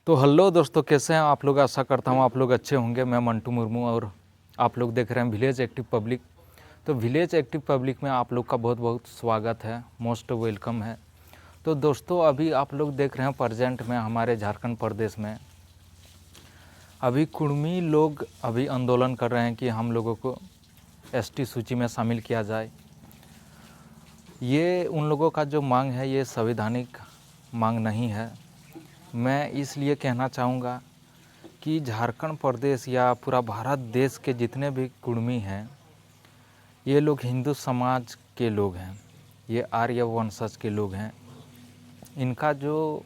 तो हेलो दोस्तों, कैसे हैं आप लोग। आशा करता हूं आप लोग अच्छे होंगे। मैं मंटू मुर्मू और आप लोग देख रहे हैं विलेज एक्टिव पब्लिक। तो विलेज एक्टिव पब्लिक में आप लोग का बहुत बहुत स्वागत है, मोस्ट वेलकम है। तो दोस्तों, अभी आप लोग देख रहे हैं प्रेजेंट में हमारे झारखंड प्रदेश में अभी कुर्मी लोग अभी आंदोलन कर रहे हैं कि हम लोगों को एसटी सूची में शामिल किया जाए। ये उन लोगों का जो मांग है ये संवैधानिक मांग नहीं है। मैं इसलिए कहना चाहूँगा कि झारखंड प्रदेश या पूरा भारत देश के जितने भी कुर्मी हैं ये लोग हिंदू समाज के लोग हैं, ये आर्य वंशज के लोग हैं। इनका जो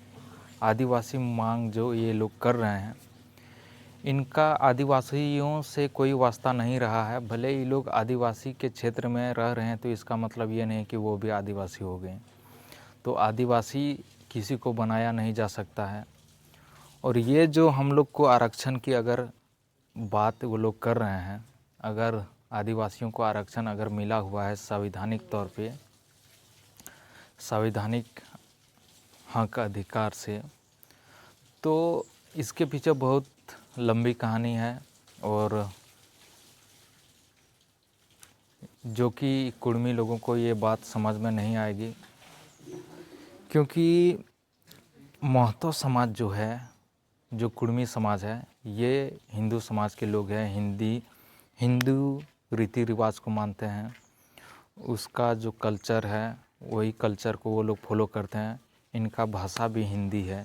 आदिवासी मांग जो ये लोग कर रहे हैं, इनका आदिवासियों से कोई वास्ता नहीं रहा है। भले ये लोग आदिवासी के क्षेत्र में रह रहे हैं तो इसका मतलब ये नहीं कि वो भी आदिवासी हो गए। तो आदिवासी किसी को बनाया नहीं जा सकता है। और ये जो हम लोग को आरक्षण की अगर बात वो लोग कर रहे हैं, अगर आदिवासियों को आरक्षण अगर मिला हुआ है संवैधानिक तौर पे, संवैधानिक हक अधिकार से, तो इसके पीछे बहुत लंबी कहानी है और जो कि कुर्मी लोगों को ये बात समझ में नहीं आएगी, क्योंकि महतो समाज जो है, जो कुर्मी समाज है, ये हिंदू समाज के लोग हैं। हिंदू रीति रिवाज को मानते हैं। उसका जो कल्चर है वही कल्चर को वो लोग फॉलो करते हैं। इनका भाषा भी हिंदी है।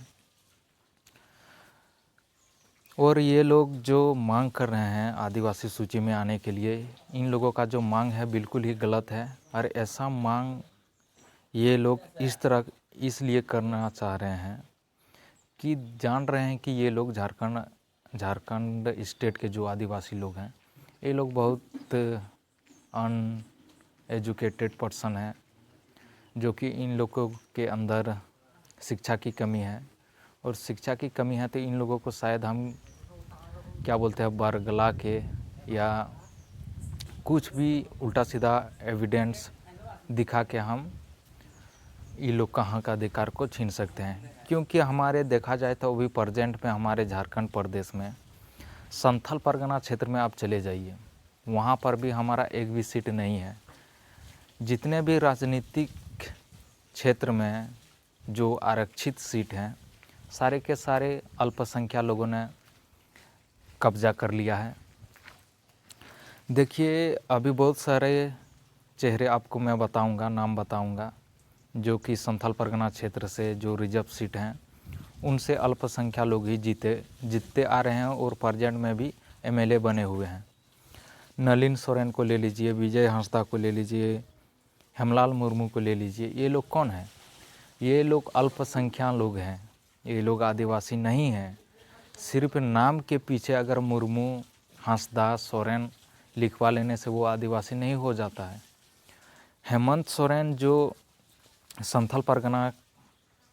और ये लोग जो मांग कर रहे हैं आदिवासी सूची में आने के लिए, इन लोगों का जो मांग है बिल्कुल ही गलत है। और ऐसा मांग ये लोग इस तरह इसलिए करना चाह रहे हैं कि जान रहे हैं कि ये लोग झारखंड स्टेट के जो आदिवासी लोग हैं ये लोग बहुत अनएजुकेटेड पर्सन हैं, जो कि इन लोगों के अंदर शिक्षा की कमी है। और शिक्षा की कमी है तो इन लोगों को शायद हम क्या बोलते हैं, बरगला के या कुछ भी उल्टा सीधा एविडेंस दिखा के हम ये लोग का हक अधिकार को छीन सकते हैं। क्योंकि हमारे देखा जाए तो अभी प्रेजेंट में हमारे झारखंड प्रदेश में संथाल परगना क्षेत्र में आप चले जाइए, वहाँ पर भी हमारा एक भी सीट नहीं है। जितने भी राजनीतिक क्षेत्र में जो आरक्षित सीट हैं, सारे के सारे अल्पसंख्यक लोगों ने कब्जा कर लिया है। देखिए, अभी बहुत सारे चेहरे आपको मैं बताऊंगा, नाम बताऊंगा, जो कि संथाल परगना क्षेत्र से जो रिजर्व सीट हैं उनसे अल्पसंख्यक लोग ही जीतते आ रहे हैं और प्रेजेंट में भी एमएलए बने हुए हैं। नलिन सोरेन को ले लीजिए, विजय हंसदा को ले लीजिए, हेमलाल मुर्मू को ले लीजिए। ये लोग कौन हैं? ये लोग अल्पसंख्यक लोग हैं, ये लोग आदिवासी नहीं हैं। सिर्फ नाम के पीछे अगर मुर्मू, हंसदा, सोरेन लिखवा लेने से वो आदिवासी नहीं हो जाता है। हेमंत सोरेन जो संथाल परगना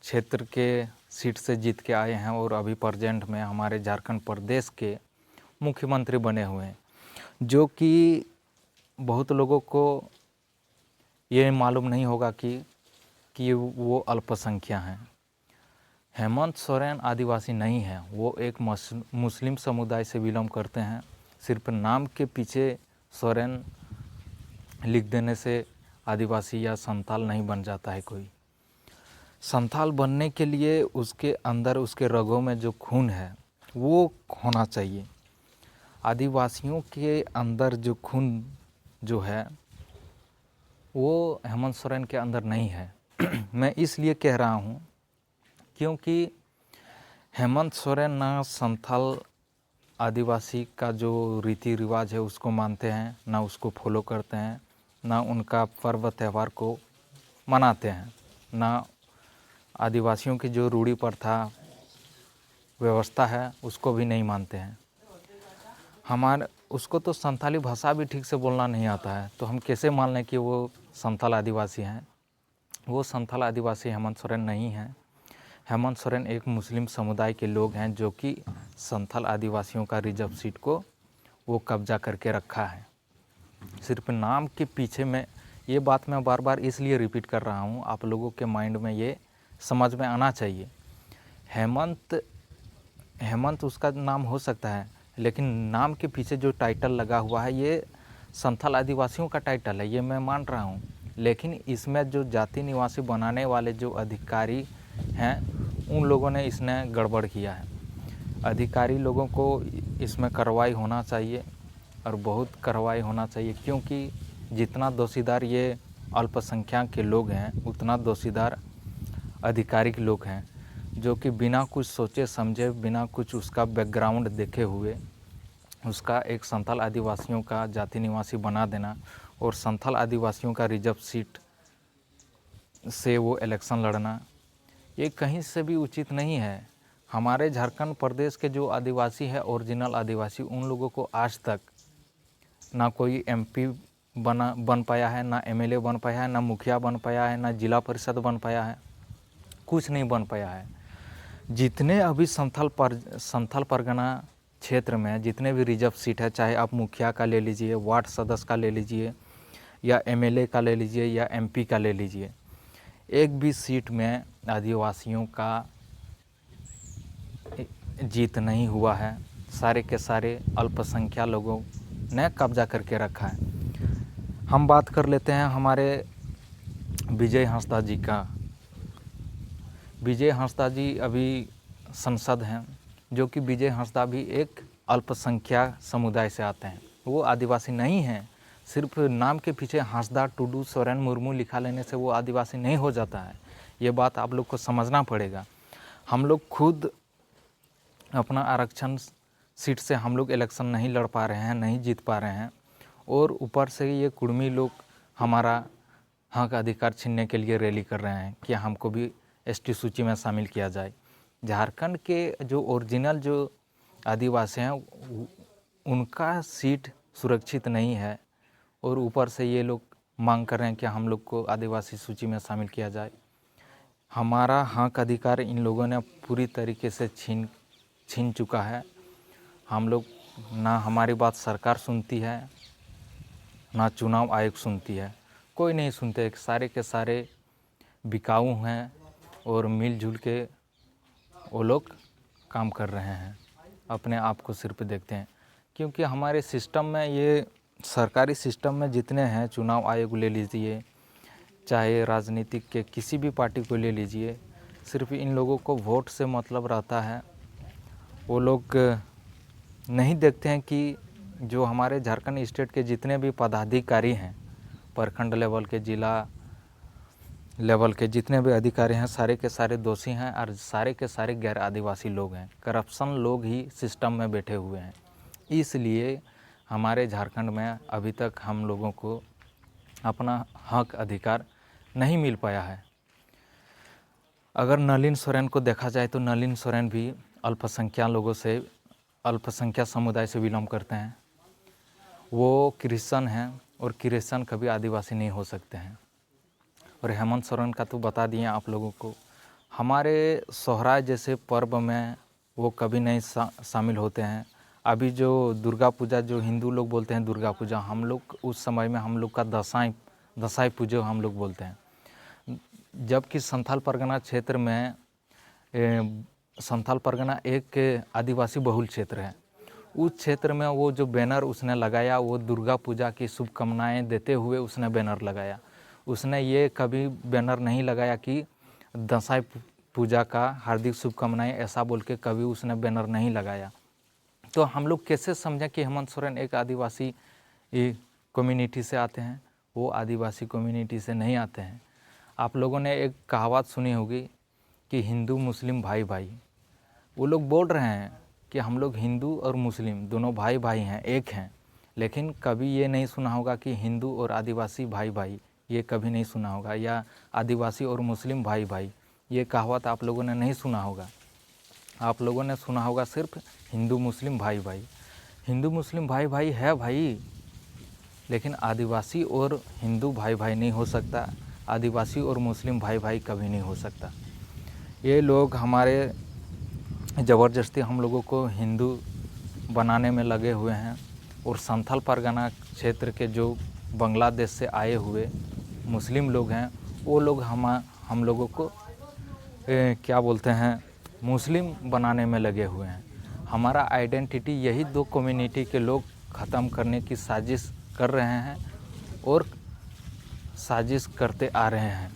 क्षेत्र के सीट से जीत के आए हैं और अभी प्रेजेंट में हमारे झारखंड प्रदेश के मुख्यमंत्री बने हुए हैं, जो कि बहुत लोगों को ये मालूम नहीं होगा कि वो अल्पसंख्यक हैं। हेमंत सोरेन आदिवासी नहीं है, वो एक मुस्लिम समुदाय से बिलोंग करते हैं। सिर्फ नाम के पीछे सोरेन लिख देने से आदिवासी या संथाल नहीं बन जाता है कोई। संथाल बनने के लिए उसके अंदर, उसके रगों में जो खून है वो होना चाहिए। आदिवासियों के अंदर जो खून जो है वो हेमंत सोरेन के अंदर नहीं है। मैं इसलिए कह रहा हूँ क्योंकि हेमंत सोरेन ना संथाल आदिवासी का जो रीति रिवाज है उसको मानते हैं, ना उसको फॉलो करते हैं, ना उनका पर्व त्यौहार को मनाते हैं, ना आदिवासियों की जो रूढ़ी प्रथा व्यवस्था है उसको भी नहीं मानते हैं। उसको तो संथाली भाषा भी ठीक से बोलना नहीं आता है, तो हम कैसे मान लें कि वो संथाल आदिवासी हैं? वो संथाल आदिवासी हेमंत सोरेन नहीं हैं। हेमंत सोरेन एक मुस्लिम समुदाय के लोग हैं जो कि संथाल आदिवासियों का रिजर्व सीट को वो कब्जा करके रखा है। सिर्फ नाम के पीछे में, ये बात मैं बार बार इसलिए रिपीट कर रहा हूँ, आप लोगों के माइंड में ये समझ में आना चाहिए। हेमंत हेमंत उसका नाम हो सकता है, लेकिन नाम के पीछे जो टाइटल लगा हुआ है ये संथाल आदिवासियों का टाइटल है, ये मैं मान रहा हूँ। लेकिन इसमें जो जाति निवासी बनाने वाले जो अधिकारी हैं उन लोगों ने इसने गड़बड़ किया है। अधिकारी लोगों को इसमें कार्रवाई होना चाहिए और बहुत कार्रवाई होना चाहिए, क्योंकि जितना दोषीदार ये अल्पसंख्यक के लोग हैं उतना दोषीदार अधिकारी के लोग हैं, जो कि बिना कुछ सोचे समझे, बिना कुछ उसका बैकग्राउंड देखे हुए उसका एक संथाल आदिवासियों का जाति निवासी बना देना और संथाल आदिवासियों का रिजर्व सीट से वो इलेक्शन लड़ना, ये कहीं से भी उचित नहीं है। हमारे झारखंड प्रदेश के जो आदिवासी है, ओरिजिनल आदिवासी, उन लोगों को आज तक ना कोई एमपी बन पाया है, ना एमएलए बन पाया है, ना मुखिया बन पाया है, ना जिला परिषद बन पाया है, कुछ नहीं बन पाया है। जितने अभी संथाल परगना क्षेत्र में जितने भी रिजर्व सीट है, चाहे आप मुखिया का ले लीजिए, वार्ड सदस्य का ले लीजिए, या एमएलए का ले लीजिए, या एमपी का ले लीजिए, एक भी सीट में आदिवासियों का जीत नहीं हुआ है। सारे के सारे अल्पसंख्यक लोगों ने कब्जा करके रखा है। हम बात कर लेते हैं हमारे विजय हंसदा जी का। विजय हंसदा जी अभी सांसद हैं, जो कि विजय हंसदा भी एक अल्पसंख्यक समुदाय से आते हैं, वो आदिवासी नहीं हैं। सिर्फ नाम के पीछे हंसदा, टुडू, सोरेन, मुर्मू लिखा लेने से वो आदिवासी नहीं हो जाता है। ये बात आप लोग को समझना पड़ेगा। हम लोग खुद अपना आरक्षण सीट से हम लोग इलेक्शन नहीं लड़ पा रहे हैं, नहीं जीत पा रहे हैं, और ऊपर से ये कुर्मी लोग हमारा हक अधिकार छीनने के लिए रैली कर रहे हैं कि हमको भी एसटी सूची में शामिल किया जाए। झारखंड के जो ओरिजिनल जो आदिवासी हैं उनका सीट सुरक्षित नहीं है, और ऊपर से ये लोग मांग कर रहे हैं कि हम लोग को आदिवासी सूची में शामिल किया जाए। हमारा हक अधिकार इन लोगों ने पूरी तरीके से छीन चुका है। हम लोग ना हमारी बात सरकार सुनती है, ना चुनाव आयोग सुनती है, कोई नहीं सुनते। सारे के सारे बिकाऊ हैं और मिलजुल के वो लोग काम कर रहे हैं, अपने आप को सिर्फ देखते हैं। क्योंकि हमारे सिस्टम में, ये सरकारी सिस्टम में जितने हैं, चुनाव आयोग ले लीजिए, चाहे राजनीतिक के किसी भी पार्टी को ले लीजिए, सिर्फ इन लोगों को वोट से मतलब रहता है। वो लोग नहीं देखते हैं कि जो हमारे झारखंड स्टेट के जितने भी पदाधिकारी हैं, प्रखंड लेवल के, जिला लेवल के जितने भी अधिकारी हैं, सारे के सारे दोषी हैं और सारे के सारे गैर आदिवासी लोग हैं। करप्शन लोग ही सिस्टम में बैठे हुए हैं। इसलिए हमारे झारखंड में अभी तक हम लोगों को अपना हक अधिकार नहीं मिल पाया है। अगर नलिन सोरेन को देखा जाए तो नलिन सोरेन भी अल्पसंख्यक लोगों से, अल्पसंख्यक समुदाय से बिलोंग करते हैं। वो क्रिश्चियन हैं और क्रिश्चियन कभी आदिवासी नहीं हो सकते हैं। और हेमंत सोरेन का तो बता दिए आप लोगों को। हमारे सोहराय जैसे पर्व में वो कभी नहीं शामिल होते हैं। अभी जो दुर्गा पूजा, जो हिंदू लोग बोलते हैं दुर्गा पूजा, हम लोग उस समय में हम लोग का दसाई पूजा हम लोग बोलते हैं। जबकि संथाल परगना क्षेत्र में, संथाल परगना एक आदिवासी बहुल क्षेत्र है। उस क्षेत्र में वो जो बैनर उसने लगाया, वो दुर्गा पूजा की शुभकामनाएं देते हुए उसने बैनर लगाया। उसने ये कभी बैनर नहीं लगाया कि दसाई पूजा का हार्दिक शुभकामनाएं, ऐसा बोल के कभी उसने बैनर नहीं लगाया। तो हम लोग कैसे समझें कि हेमंत सोरेन एक आदिवासी कम्युनिटी से आते हैं? वो आदिवासी कम्युनिटी से नहीं आते हैं। आप लोगों ने एक कहावत सुनी होगी कि हिंदू मुस्लिम भाई भाई। वो लोग बोल रहे हैं कि हम लोग हिंदू और मुस्लिम दोनों भाई भाई हैं, एक हैं, लेकिन कभी ये नहीं सुना होगा कि हिंदू और आदिवासी भाई भाई, ये कभी नहीं सुना होगा। या आदिवासी और मुस्लिम भाई भाई, ये कहावत आप लोगों ने नहीं सुना होगा। आप लोगों ने सुना होगा सिर्फ हिंदू मुस्लिम भाई भाई। हिंदू मुस्लिम भाई भाई है भाई, लेकिन आदिवासी और हिंदू भाई भाई नहीं हो सकता। आदिवासी और मुस्लिम भाई भाई कभी नहीं हो सकता। ये लोग हमारे ज़बरदस्ती हम लोगों को हिंदू बनाने में लगे हुए हैं। और संथाल परगना क्षेत्र के जो बांग्लादेश से आए हुए मुस्लिम लोग हैं, वो लोग हम लोगों को क्या बोलते हैं, मुस्लिम बनाने में लगे हुए हैं। हमारा आइडेंटिटी यही दो कम्युनिटी के लोग ख़त्म करने की साजिश कर रहे हैं और साजिश करते आ रहे हैं।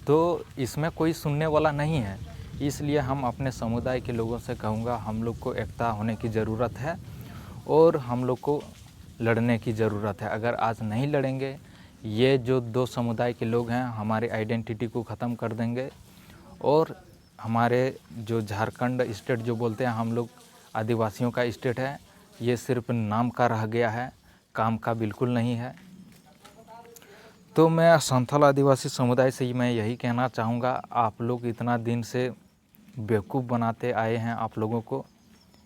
तो इसमें कोई सुनने वाला नहीं है, इसलिए हम अपने समुदाय के लोगों से कहूँगा, हम लोग को एकता होने की ज़रूरत है और हम लोग को लड़ने की ज़रूरत है। अगर आज नहीं लड़ेंगे, ये जो दो समुदाय के लोग हैं हमारे आइडेंटिटी को ख़त्म कर देंगे और हमारे जो झारखंड स्टेट जो बोलते हैं हम लोग आदिवासियों का स्टेट है, ये सिर्फ नाम का रह गया है, काम का बिल्कुल नहीं है। तो मैं संथाल आदिवासी समुदाय से मैं यही कहना चाहूँगा, आप लोग इतना दिन से बेवकूफ़ बनाते आए हैं। आप लोगों को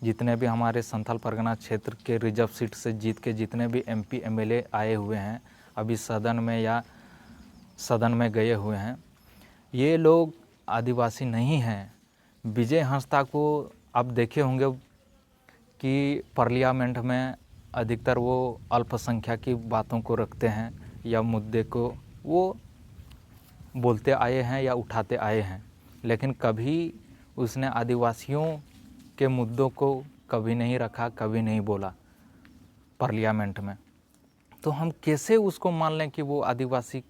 जितने भी हमारे संथाल परगना क्षेत्र के रिजर्व सीट से जीत के जितने भी MP MLA आए हुए हैं, अभी सदन में या सदन में गए हुए हैं, ये लोग आदिवासी नहीं हैं। विजय हंसदा को आप देखे होंगे कि पार्लियामेंट में अधिकतर वो अल्पसंख्यक की बातों को रखते हैं या मुद्दे को वो बोलते आए हैं या उठाते आए हैं, लेकिन कभी उसने आदिवासियों के मुद्दों को कभी नहीं रखा, कभी नहीं बोला पार्लियामेंट में। तो हम कैसे उसको मान लें कि वो आदिवासी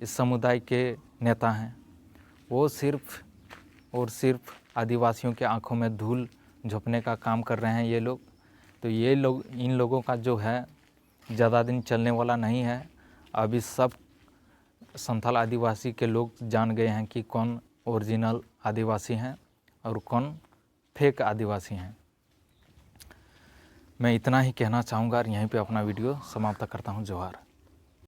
समुदाय के नेता हैं? वो सिर्फ और सिर्फ आदिवासियों के आंखों में धूल झोंकने का काम कर रहे हैं ये लोग। तो ये लोग, इन लोगों का जो है ज़्यादा दिन चलने वाला नहीं है। अभी सब संथाल आदिवासी के लोग जान गए हैं कि कौन ओरिजिनल आदिवासी हैं और कौन फेक आदिवासी हैं। मैं इतना ही कहना चाहूँगा और यहीं पे अपना वीडियो समाप्त करता हूँ। जोहार।